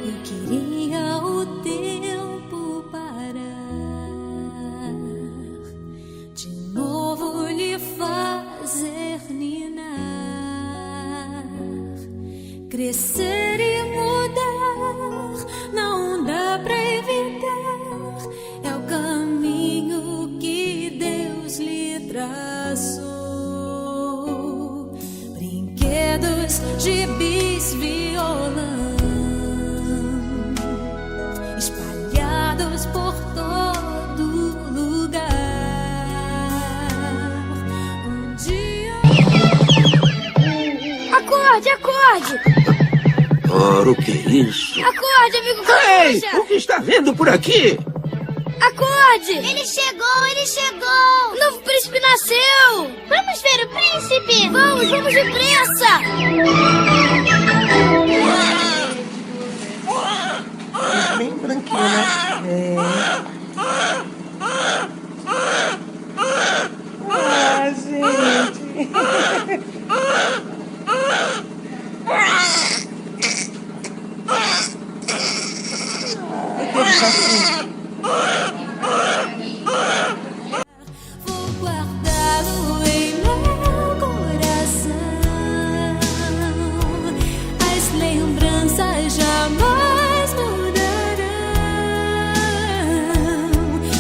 Eu queria o tempo parar, de novo lhe fazer ninar, crescer e mudar, não dá pra evitar, é o caminho que Deus lhe traçou. Brinquedos, gibis, violão, espalhados por todo lugar. Um dia... Acorde, acorde! Ora, o que é isso? Acorde, amigo Ei, coruja! o que está vendo por aqui? Acorde! Ele chegou, ele chegou! O novo príncipe nasceu! Vamos ver o príncipe! Vamos, vamos depressa! Bem branquinho, né? Ah, gente. Vou deixar assim. Vou guardá-lo em meu coração. As lembranças jamais mudarão,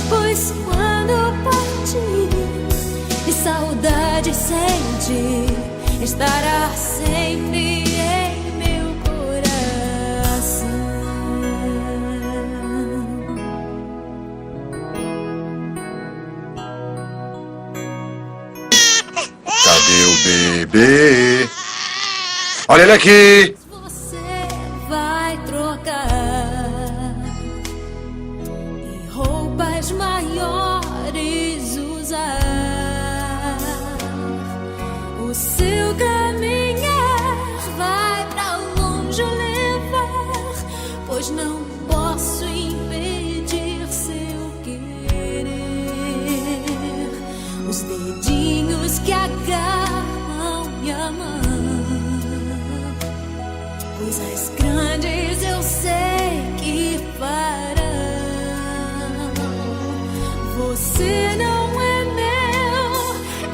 pois quando partir e saudade sentir, estará sempre em meu coração. Cadê o bebê? Olha ele aqui! Você vai trocar e roupas maiores usar. O seu caminhar vai pra longe levar, pois não posso impedir seu querer. Os dedinhos que agarram minha mão, coisas grandes eu sei que farão. Você não é meu,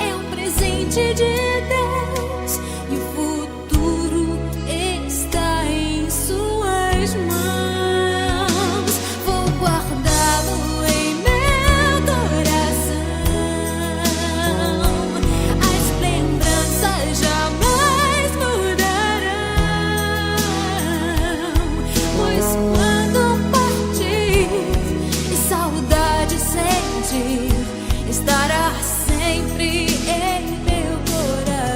é um presente de Deus, e o futuro está em suas mãos. Vou guardá-lo em meu coração. As lembranças jamais mudarão, pois quando partir e saudade sentir, estará sempre em meu coração.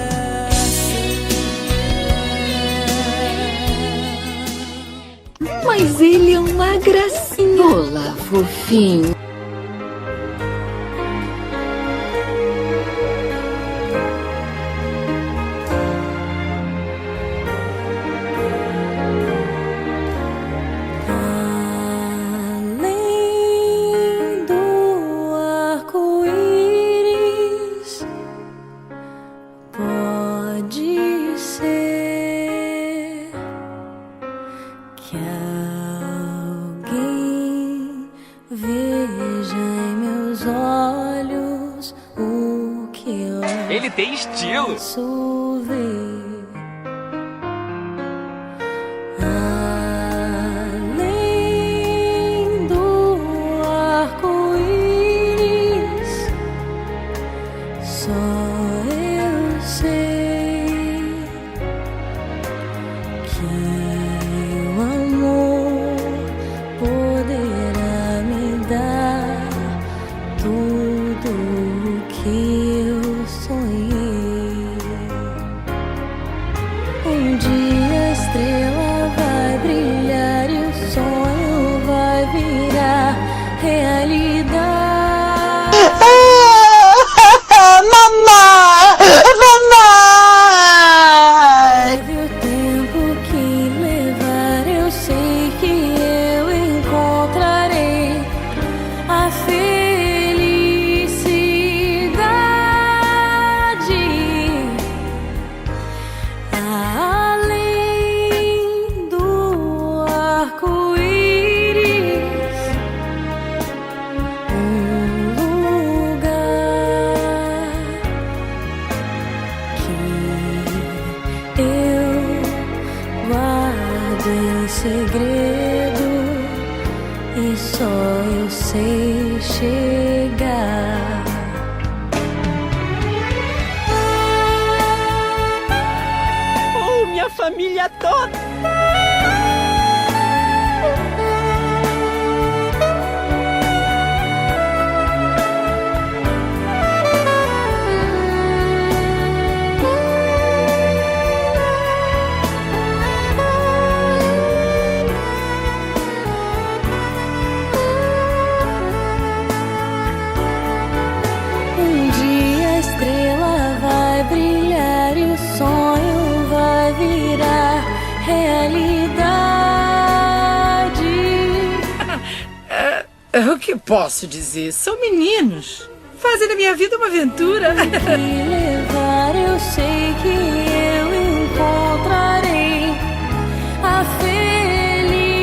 Mas ele é uma gracinha. Olá, fofinho. Além do arco-íris, pode ser que alguém veja em meus olhos o que eu Ele tem estilo. posso ver. Além do arco-íris, só eu sei que o amor poderá me dar tudo o que eu sonhei. Um dia a estrela vai brilhar e o sonho vai virar realidade. Mamãe! Mamãe! Leve o tempo que levar, eu sei só eu sei chegar. Oh, minha família toda! Um dia a estrela vai brilhar e o sonho vai virar realidade. O que posso dizer? São meninos. Fazem da minha vida uma aventura. Me levar, eu sei que eu encontrarei a felicidade.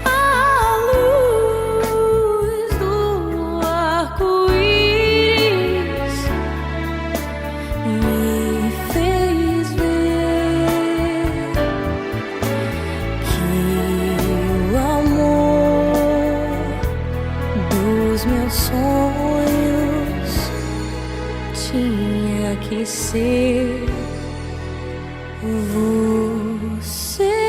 A luz do arco-íris me fez ver que o amor dos meus sonhos tinha que ser você.